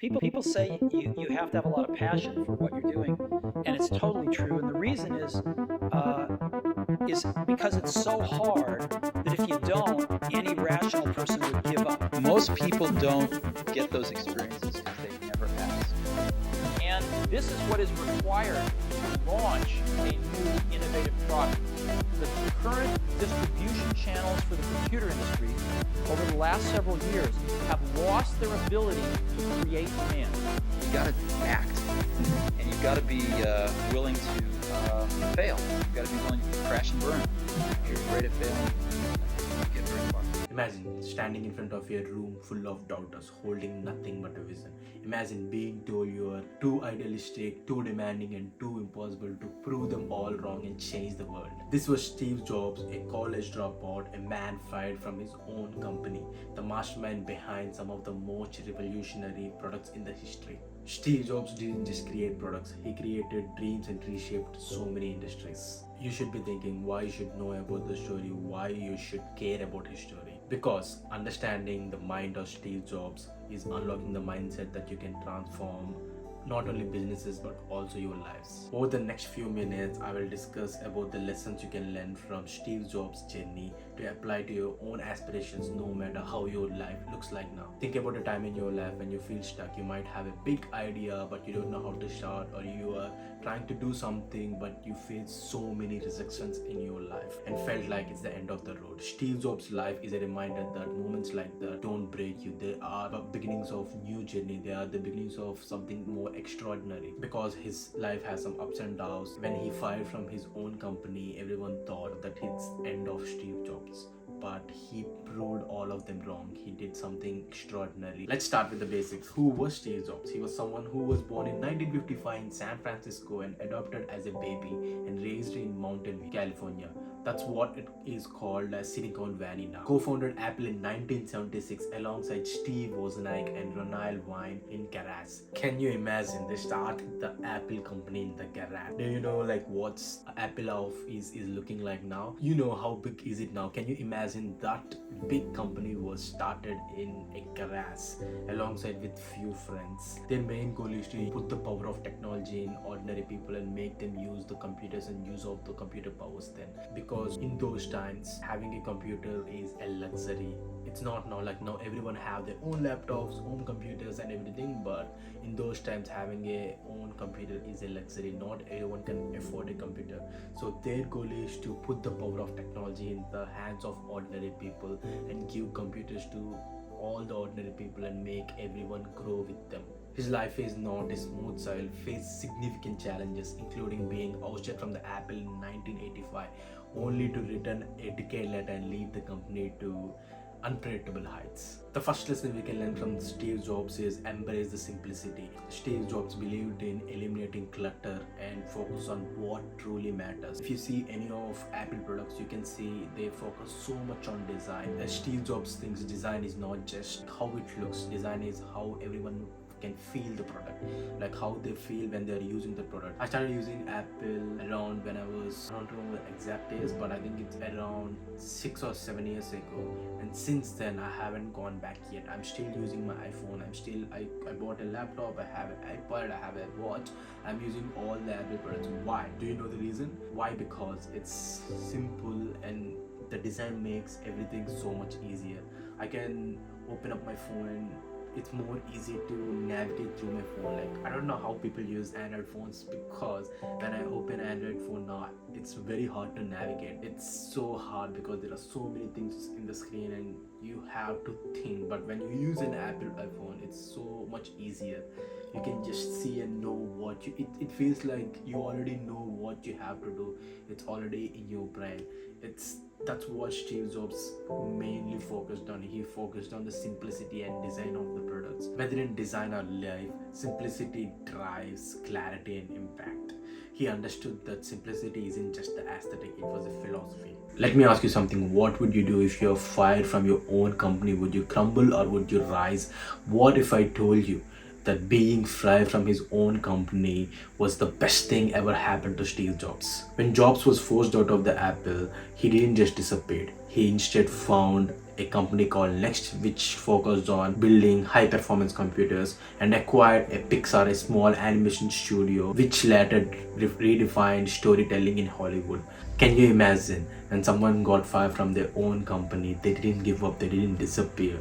People say you have to have a lot of passion for what you're doing, and it's totally true. And the reason is because it's so hard that if you don't, any rational person would give up. Most people don't get those experiences because they never ask. And this is what is required to launch a new innovative product. The current distribution channels for the computer industry over the last several years have lost their ability to create demand. You got to act, and you've got to be willing to fail. You've got to be willing to crash and burn. If you're afraid of failing, you won't get very far. Imagine standing in front of a room full of doubters holding nothing but a vision. Imagine being told you are too idealistic, too demanding, and too impossible to prove them all wrong and change the world. This was Steve Jobs, a college dropout, a man fired from his own company, the mastermind behind some of the most revolutionary products in the history. Steve Jobs didn't just create products, he created dreams and reshaped so many industries. You should be thinking why you should know about the story, why you should care about his story. Because understanding the mind of Steve Jobs is unlocking the mindset that you can transform not only businesses but also your lives. Over the next few minutes, I will discuss about the lessons you can learn from Steve Jobs' journey to apply to your own aspirations no matter how your life looks like now. Think about a time in your life when you feel stuck. You might have a big idea but you don't know how to start, or you are trying to do something but you face so many rejections in your life and felt like it's the end of the road. Steve Jobs' life is a reminder that moments like that don't break you. They are the beginnings of new journey. They are the beginnings of something more extraordinary, because his life has some ups and downs. When he fired from his own company, everyone thought that it's end of Steve Jobs, but he proved all of them wrong. He did something extraordinary. Let's start with the basics. Who was Steve Jobs? He was someone who was born in 1955 in San Francisco and adopted as a baby and raised in Mountain View, California. That's what it is called as Silicon Valley now. Co-founded Apple in 1976 alongside Steve Wozniak and Ronald Wine in garage. Can you imagine? They started the Apple company in the garage. Do you know like what's Apple of is looking like now? You know how big is it now? Can you imagine that big company was started in a garage alongside with few friends? Their main goal is to put the power of technology in ordinary people and make them use the computers and use of the computer powers then. Because in those times, having a computer is a luxury. It's not now, like now everyone have their own laptops, own computers and everything, but in those times having a own computer is a luxury. Not everyone can afford a computer. So their goal is to put the power of technology in the hands of ordinary people and give computers to all the ordinary people and make everyone grow with them. His life is not a smooth sail, faced significant challenges including being ousted from the Apple in 1985, only to return a decade later and lead the company to unpredictable heights. The first lesson we can learn from Steve Jobs is embrace the simplicity. Steve Jobs believed in eliminating clutter and focus on what truly matters. If you see any of Apple products, you can see they focus so much on design. As Steve Jobs thinks design is not just how it looks, design is how everyone can feel the product, like how they feel when they're using the product. I started using Apple around when I don't remember the exact days, but I think it's around 6 or 7 years ago, and since then I haven't gone back yet. I'm still using my iPhone. I bought a laptop, I have an iPad, I have a watch. I'm using all the Apple products. Why? Do you know the reason? Why? Because it's simple and the design makes everything so much easier. I can open up my phone and it's more easy to navigate through my phone. Like I don't know how people use Android phones, because when I open Android phone now, it's very hard to navigate. It's so hard because there are so many things in the screen and you have to think. But when you use an Apple iPhone, it's so much easier. You can just see and know what it feels like you already know what you have to do. It's already in your brain. That's what Steve Jobs mainly focused on. He focused on the simplicity and design of the products. Whether in design or life, simplicity drives clarity and impact. He understood that simplicity isn't just the aesthetic, it was a philosophy. Let me ask you something. What would you do if you're fired from your own company? Would you crumble or would you rise? What if I told you that being fired from his own company was the best thing ever happened to Steve Jobs? When Jobs was forced out of the Apple, he didn't just disappear. He instead found a company called Next, which focused on building high performance computers, and acquired a Pixar, a small animation studio, which later redefined storytelling in Hollywood. Can you imagine when someone got fired from their own company? They didn't give up, they didn't disappear.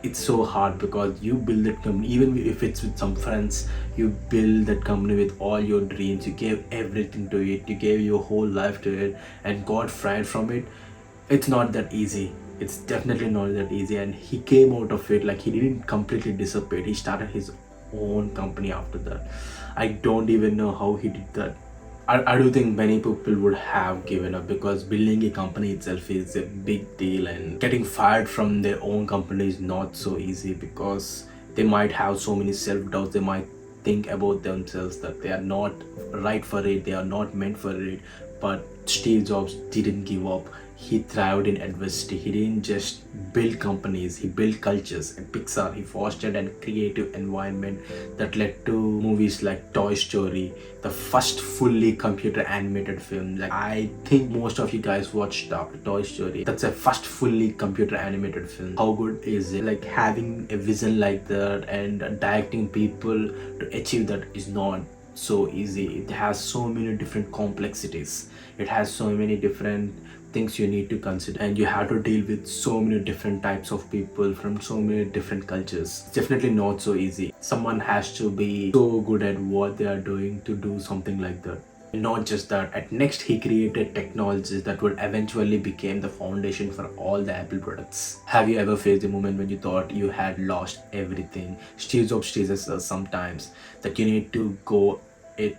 It's so hard because you build that company, even if it's with some friends, you build that company with all your dreams, you gave everything to it, you gave your whole life to it, and got fired from it. It's not that easy. It's definitely not that easy. And he came out of it, like, he didn't completely disappear. He started his own company after that. I don't even know how he did that. I do think many people would have given up, because building a company itself is a big deal, and getting fired from their own company is not so easy, because they might have so many self-doubts. They might think about themselves that they are not right for it, they are not meant for it. But Steve Jobs didn't give up. He thrived in adversity. He didn't just build companies, he built cultures. At Pixar, he fostered a creative environment that led to movies like Toy Story, the first fully computer animated film. Like, I think most of you guys watched Toy Story. That's a first fully computer animated film. How good is it? Like, having a vision like that and directing people to achieve that is not so easy. It has so many different complexities. It has so many different things you need to consider, and you have to deal with so many different types of people from so many different cultures. It's definitely not so easy. Someone has to be so good at what they are doing to do something like that. And not just that, at Next he created technologies that would eventually become the foundation for all the Apple products. Have you ever faced a moment when you thought you had lost everything? Steve Jobs teaches us sometimes that you need to go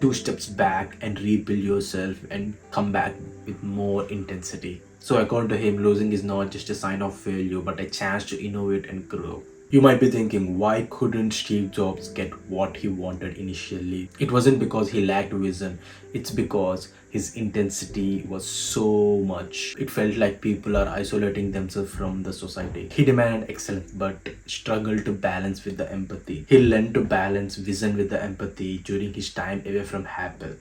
two steps back and rebuild yourself and come back with more intensity. So according to him, losing is not just a sign of failure, but a chance to innovate and grow. You might be thinking, why couldn't Steve Jobs get what he wanted initially? It wasn't because he lacked vision, it's because his intensity was so much. It felt like people are isolating themselves from the society. He demanded excellence but struggled to balance with the empathy. He learned to balance vision with the empathy during his time away from Apple.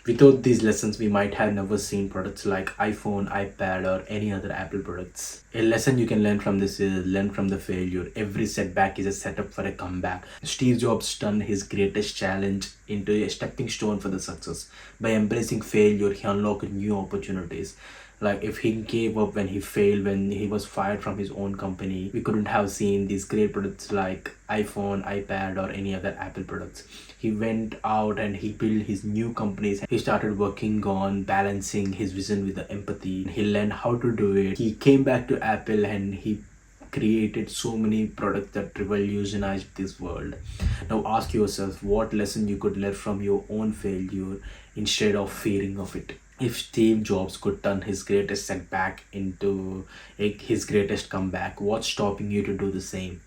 Without these lessons, we might have never seen products like iPhone, iPad, or any other Apple products. A lesson you can learn from this is learn from the failure. Every setback is a setup for a comeback. Steve Jobs turned his greatest challenge into a stepping stone for the success. By embracing failure, he unlocked new opportunities. Like, if he gave up when he failed, when he was fired from his own company, we couldn't have seen these great products like iPhone, iPad, or any other Apple products. He went out and he built his new companies. He started working on balancing his vision with the empathy. He learned how to do it. He came back to Apple and he created so many products that revolutionized this world. Now ask yourself what lesson you could learn from your own failure instead of fearing of it. If Steve Jobs could turn his greatest setback into his greatest comeback, what's stopping you to do the same?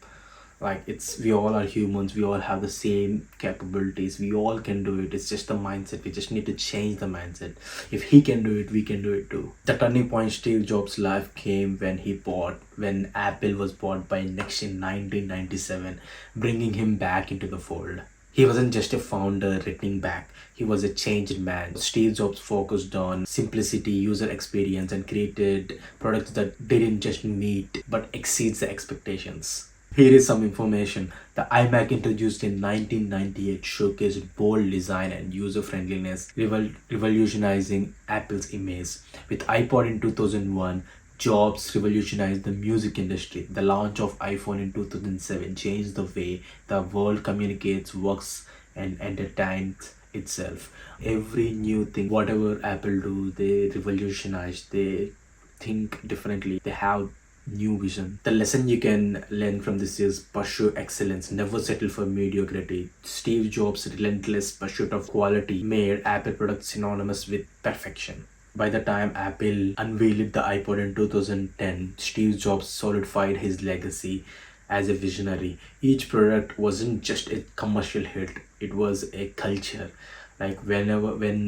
Like, we all are humans, we all have the same capabilities, we all can do it. It's just the mindset. We just need to change the mindset. If he can do it, we can do it too. The turning point Steve Jobs' life came when Apple was bought by Next in 1997, bringing him back into the fold. He wasn't just a founder returning back, he was a changed man. Steve Jobs focused on simplicity, user experience, and created products that didn't just meet but exceeds the expectations. Here is some information. The iMac, introduced in 1998, showcased bold design and user friendliness, revolutionizing Apple's image. With iPod in 2001, Jobs revolutionized the music industry. The launch of iPhone in 2007 changed the way the world communicates, works, and entertains itself. Every new thing, whatever Apple do, they revolutionize, they think differently, they have new vision. The lesson you can learn from this is pursue excellence, never settle for mediocrity. Steve Jobs' relentless pursuit of quality made Apple products synonymous with perfection. By the time Apple unveiled the iPod in 2010, Steve Jobs solidified his legacy as a visionary. Each product wasn't just a commercial hit, it was a culture. Like, when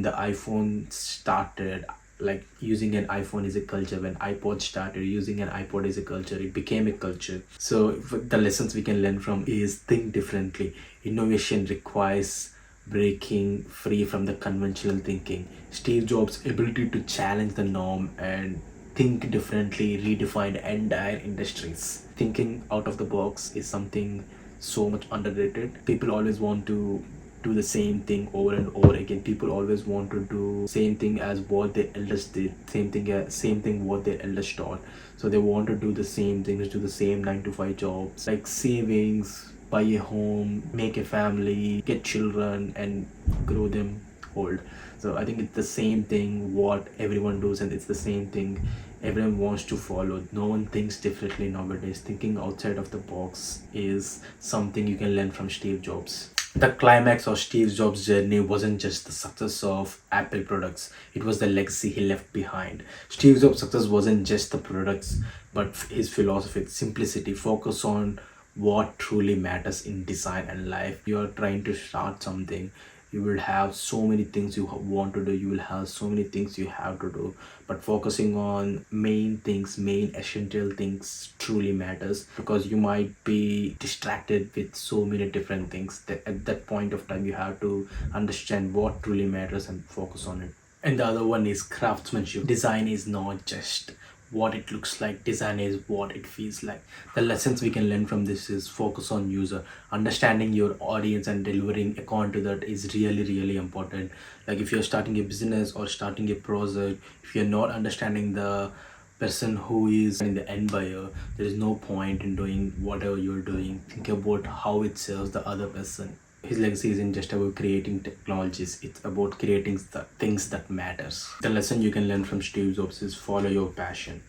the iPhone started, like, using an iPhone is a culture. When iPod started, using an iPod is a culture. It became a culture. So the lessons we can learn from is think differently. Innovation requires breaking free from the conventional thinking. Steve Jobs' ability to challenge the norm and think differently, redefine entire industries. Thinking out of the box is something so much underrated. People always want to do the same thing over and over again. People always want to do same thing as what their elders did, same thing what their elders taught. So they want to do the same things, do the same 9 to 5 jobs, like savings, buy a home, make a family, get children, and grow them old. So I think it's the same thing what everyone does, and it's the same thing everyone wants to follow. No one thinks differently nowadays. Thinking outside of the box is something you can learn from Steve Jobs. The climax of Steve Jobs' journey wasn't just the success of Apple products, it was the legacy he left behind. Steve Jobs' success wasn't just the products, but his philosophy, simplicity, focus on what truly matters in design and life. You are trying to start something, you will have so many things you want to do, you will have so many things you have to do, but focusing on main things, main essential things truly matters, because you might be distracted with so many different things that at that point of time you have to understand what truly matters and focus on it. And the other one is craftsmanship. Design is not just what it looks like, design is what it feels like. The lessons we can learn from this is focus on user, understanding your audience and delivering according to that is really really important. Like if you're starting a business or starting a project, if you're not understanding the person who is in the end buyer, there is no point in doing whatever you're doing. Think about how it serves the other person. His legacy isn't just about creating technologies, it's about creating the things that matters. The lesson you can learn from Steve Jobs is follow your passion.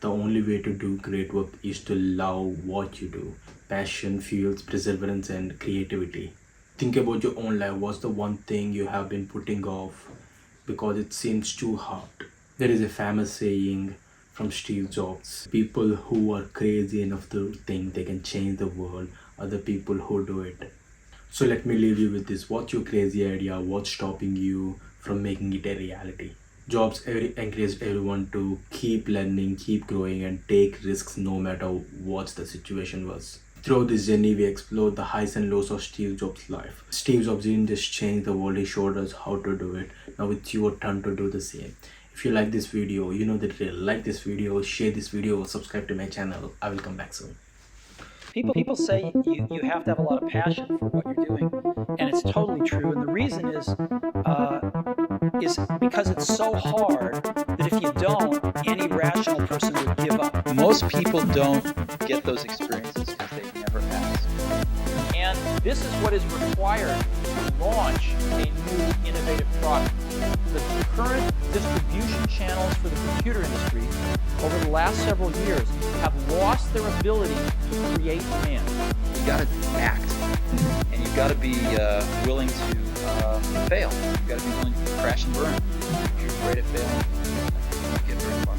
The only way to do great work is to love what you do. Passion fuels perseverance and creativity. Think about your own life. What's the one thing you have been putting off because it seems too hard? There is a famous saying from Steve Jobs: people who are crazy enough to think they can change the world are the people who do it. So let me leave you with this. What's your crazy idea? What's stopping you from making it a reality? Jobs encouraged everyone to keep learning, keep growing, and take risks no matter what the situation was. Throughout this journey, we explored the highs and lows of Steve Jobs' life. Steve Jobs didn't just change the world, he showed us how to do it. Now it's your turn to do the same. If you like this video, you know the drill. Like this video, share this video, subscribe to my channel. I will come back soon. People say you have to have a lot of passion for what you're doing, and it's totally true. And the reason is because it's so hard that if you don't, any rational person would give up. Most people don't get those experiences because they've never asked. And this is what is required to launch a new innovative product. The current distribution channels for the computer industry over the last several years have lost their ability to create demand. You got to act, and you've got to be willing to fail. You've got to be willing to crash and burn. If you're afraid of failing, you get very far.